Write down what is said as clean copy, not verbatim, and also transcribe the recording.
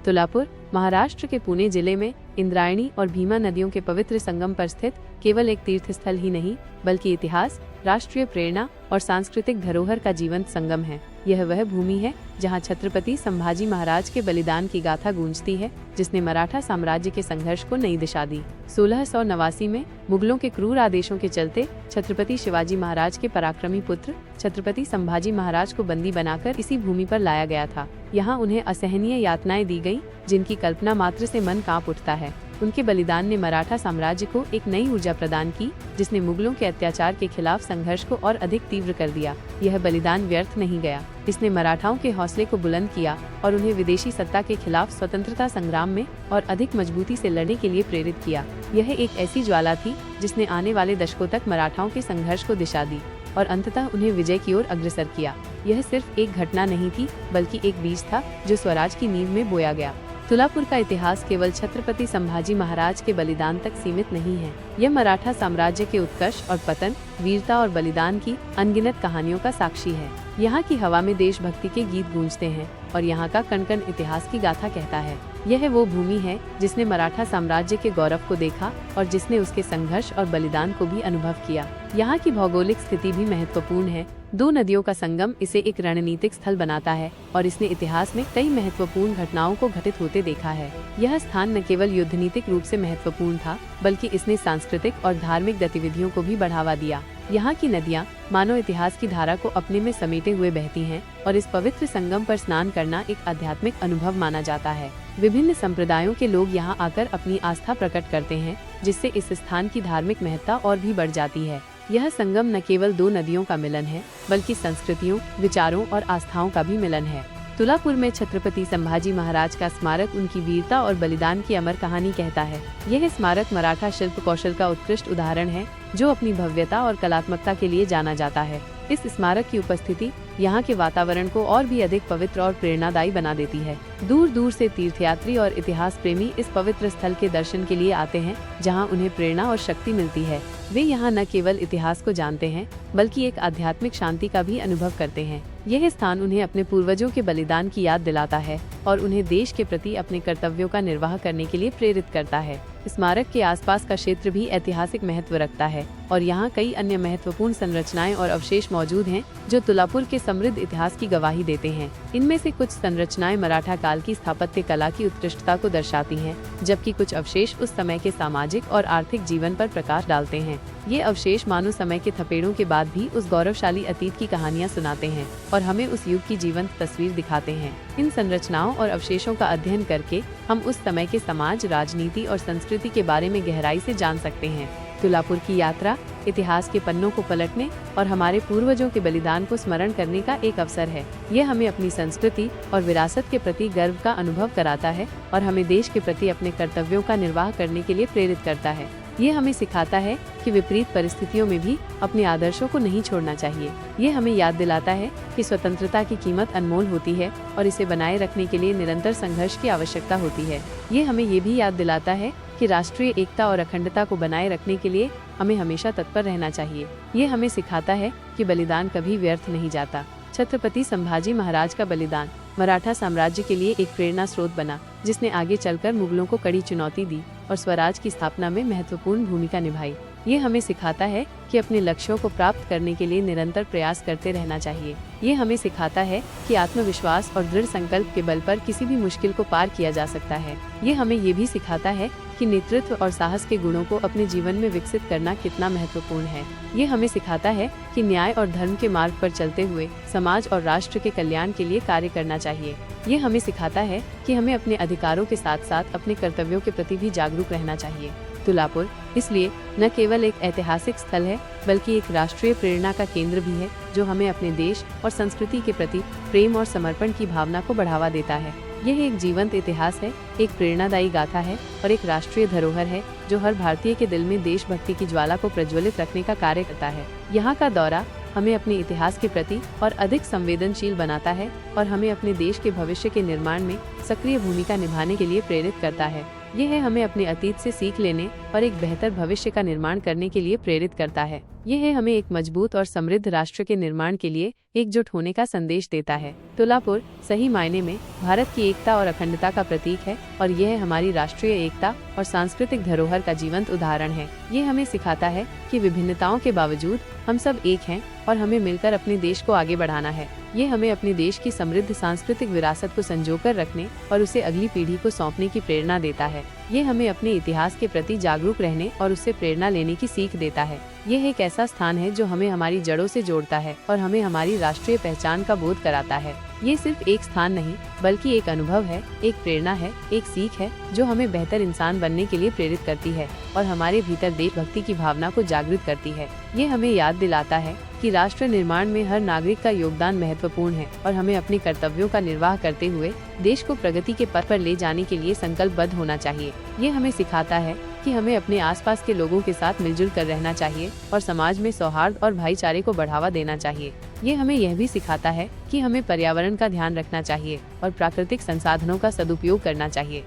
तुलापुर महाराष्ट्र के पुणे जिले में इंद्रायणी और भीमा नदियों के पवित्र संगम पर स्थित केवल एक तीर्थ स्थल ही नहीं बल्कि इतिहास, राष्ट्रीय प्रेरणा और सांस्कृतिक धरोहर का जीवंत संगम है। यह वह भूमि है जहां छत्रपति संभाजी महाराज के बलिदान की गाथा गूंजती है, जिसने मराठा साम्राज्य के संघर्ष को नई दिशा दी। 1689 में मुगलों के क्रूर आदेशों के चलते छत्रपति शिवाजी महाराज के पराक्रमी पुत्र छत्रपति संभाजी महाराज को बंदी बनाकर इसी भूमि पर लाया गया था। यहाँ उन्हें असहनीय यातनाएं दी गयी, जिनकी कल्पना मात्र से मन कांप उठता है। उनके बलिदान ने मराठा साम्राज्य को एक नई ऊर्जा प्रदान की, जिसने मुगलों के अत्याचार के खिलाफ संघर्ष को और अधिक तीव्र कर दिया। यह बलिदान व्यर्थ नहीं गया, इसने मराठाओं के हौसले को बुलंद किया और उन्हें विदेशी सत्ता के खिलाफ स्वतंत्रता संग्राम में और अधिक मजबूती से लड़ने के लिए प्रेरित किया। यह एक ऐसी ज्वाला थी जिसने आने वाले दशकों तक मराठाओं के संघर्ष को दिशा दी और अंततः उन्हें विजय की ओर अग्रसर किया। यह सिर्फ एक घटना नहीं थी, बल्कि एक बीज था जो स्वराज की नींव में बोया गया। तुलापुर का इतिहास केवल छत्रपति संभाजी महाराज के बलिदान तक सीमित नहीं है। यह मराठा साम्राज्य के उत्कर्ष और पतन, वीरता और बलिदान की अनगिनत कहानियों का साक्षी है। यहाँ की हवा में देशभक्ति के गीत गूंजते हैं और यहाँ का कण कण इतिहास की गाथा कहता है। यह वो भूमि है जिसने मराठा साम्राज्य के गौरव को देखा और जिसने उसके संघर्ष और बलिदान को भी अनुभव किया। यहाँ की भौगोलिक स्थिति भी महत्वपूर्ण है। 2 नदियों का संगम इसे एक रणनीतिक स्थल बनाता है और इसने इतिहास में कई महत्वपूर्ण घटनाओं को घटित होते देखा है। यह स्थान न केवल युद्धनीतिक रूप से महत्वपूर्ण था, बल्कि इसने सांस्कृतिक और धार्मिक गतिविधियों को भी बढ़ावा दिया। यहाँ की नदियाँ मानव इतिहास की धारा को अपने में समेटे हुए बहती हैं और इस पवित्र संगम पर स्नान करना एक आध्यात्मिक अनुभव माना जाता है। विभिन्न संप्रदायों के लोग यहाँ आकर अपनी आस्था प्रकट करते हैं, जिससे इस स्थान की धार्मिक महत्ता और भी बढ़ जाती है। यह संगम न केवल 2 नदियों का मिलन है, बल्कि संस्कृतियों, विचारों और आस्थाओं का भी मिलन है। तुलापुर में छत्रपति संभाजी महाराज का स्मारक उनकी वीरता और बलिदान की अमर कहानी कहता है। यह स्मारक मराठा शिल्प कौशल का उत्कृष्ट उदाहरण है, जो अपनी भव्यता और कलात्मकता के लिए जाना जाता है। इस स्मारक की उपस्थिति यहाँ के वातावरण को और भी अधिक पवित्र और प्रेरणादायी बना देती है। दूर दूर से तीर्थयात्री और इतिहास प्रेमी इस पवित्र स्थल के दर्शन के लिए आते हैं, जहाँ उन्हें प्रेरणा और शक्ति मिलती है। वे यहाँ न केवल इतिहास को जानते हैं, बल्कि एक आध्यात्मिक शांति का भी अनुभव करते हैं। यह स्थान उन्हें अपने पूर्वजों के बलिदान की याद दिलाता है और उन्हें देश के प्रति अपने कर्तव्यों का निर्वाह करने के लिए प्रेरित करता है। स्मारक के आसपास का क्षेत्र भी ऐतिहासिक महत्व रखता है और यहाँ कई अन्य महत्वपूर्ण संरचनाएं और अवशेष मौजूद हैं, जो तुलापुर के समृद्ध इतिहास की गवाही देते हैं। इनमें से कुछ संरचनाएं मराठा काल की स्थापत्य कला की उत्कृष्टता को दर्शाती हैं, जबकि कुछ अवशेष उस समय के सामाजिक और आर्थिक जीवन पर प्रकाश डालते हैं। ये अवशेष मानव समय के थपेड़ों के बाद भी उस गौरवशाली अतीत की कहानियां सुनाते हैं और हमें उस युग की जीवंत तस्वीर दिखाते हैं। इन संरचनाओं और अवशेषों का अध्ययन करके हम उस समय के समाज, राजनीति और संस्कृति के बारे में गहराई से जान सकते हैं। तुलापुर की यात्रा इतिहास के पन्नों को पलटने और हमारे पूर्वजों के बलिदान को स्मरण करने का एक अवसर है। यह हमें अपनी संस्कृति और विरासत के प्रति गर्व का अनुभव कराता है और हमें देश के प्रति अपने कर्तव्यों का निर्वाह करने के लिए प्रेरित करता है। ये हमें सिखाता है कि विपरीत परिस्थितियों में भी अपने आदर्शों को नहीं छोड़ना चाहिए। ये हमें याद दिलाता है कि स्वतंत्रता की कीमत अनमोल होती है और इसे बनाए रखने के लिए निरंतर संघर्ष की आवश्यकता होती है। ये हमें ये भी याद दिलाता है कि राष्ट्रीय एकता और अखंडता को बनाए रखने के लिए हमें हमेशा तत्पर रहना चाहिए। ये हमें सिखाता है कि बलिदान कभी व्यर्थ नहीं जाता। छत्रपति संभाजी महाराज का बलिदान मराठा साम्राज्य के लिए एक प्रेरणा स्रोत बना, जिसने आगे चलकर मुगलों को कड़ी चुनौती दी और स्वराज की स्थापना में महत्वपूर्ण भूमिका निभाई। ये हमें सिखाता है कि अपने लक्ष्यों को प्राप्त करने के लिए निरंतर प्रयास करते रहना चाहिए। ये हमें सिखाता है कि आत्मविश्वास और दृढ़ संकल्प के बल पर किसी भी मुश्किल को पार किया जा सकता है। ये हमें ये भी सिखाता है कि नेतृत्व और साहस के गुणों को अपने जीवन में विकसित करना कितना महत्वपूर्ण है। ये हमें सिखाता है कि न्याय और धर्म के मार्ग पर चलते हुए समाज और राष्ट्र के कल्याण के लिए कार्य करना चाहिए। ये हमें सिखाता है कि हमें अपने अधिकारों के साथ साथ अपने कर्तव्यों के प्रति भी जागरूक रहना चाहिए। तुलापुर इसलिए न केवल एक ऐतिहासिक स्थल है, बल्कि एक राष्ट्रीय प्रेरणा का केंद्र भी है, जो हमें अपने देश और संस्कृति के प्रति प्रेम और समर्पण की भावना को बढ़ावा देता है। यह एक जीवंत इतिहास है, एक प्रेरणादायी गाथा है और एक राष्ट्रीय धरोहर है, जो हर भारतीय के दिल में देशभक्ति की ज्वाला को प्रज्वलित रखने का कार्य करता है। यहाँ का दौरा हमें अपने इतिहास के प्रति और अधिक संवेदनशील बनाता है और हमें अपने देश के भविष्य के निर्माण में सक्रिय भूमिका निभाने के लिए प्रेरित करता है। यह हमें अपने अतीत से सीख लेने और एक बेहतर भविष्य का निर्माण करने के लिए प्रेरित करता है। यह हमें एक मजबूत और समृद्ध राष्ट्र के निर्माण के लिए एकजुट होने का संदेश देता है। तुलापुर सही मायने में भारत की एकता और अखंडता का प्रतीक है और यह हमारी राष्ट्रीय एकता और सांस्कृतिक धरोहर का जीवंत उदाहरण है। ये हमें सिखाता है कि विभिन्नताओं के बावजूद हम सब एक हैं और हमें मिलकर अपने देश को आगे बढ़ाना है। ये हमें अपने देश की समृद्ध सांस्कृतिक विरासत को संजोकर रखने और उसे अगली पीढ़ी को सौंपने की प्रेरणा देता है। ये हमें अपने इतिहास के प्रति जागरूक रहने और उससे प्रेरणा लेने की सीख देता है। यह एक ऐसा स्थान है जो हमें हमारी जड़ों से जोड़ता है और हमें हमारी राष्ट्रीय पहचान का बोध कराता है। ये सिर्फ एक स्थान नहीं बल्कि एक अनुभव है, एक प्रेरणा है, एक सीख है जो हमें बेहतर इंसान बनने के लिए प्रेरित करती है और हमारे भीतर देशभक्ति की भावना को जागृत करती है। ये हमें याद दिलाता है कि राष्ट्र निर्माण में हर नागरिक का योगदान महत्वपूर्ण है और हमें अपने कर्तव्यों का निर्वाह करते हुए देश को प्रगति के पथ पर ले जाने के लिए संकल्पबद्ध होना चाहिए। ये हमें सिखाता है कि हमें अपने आसपास के लोगों के साथ मिलजुल कर रहना चाहिए और समाज में सौहार्द और भाईचारे को बढ़ावा देना चाहिए। ये हमें यह भी सिखाता है कि हमें पर्यावरण का ध्यान रखना चाहिए और प्राकृतिक संसाधनों का सदुपयोग करना चाहिए।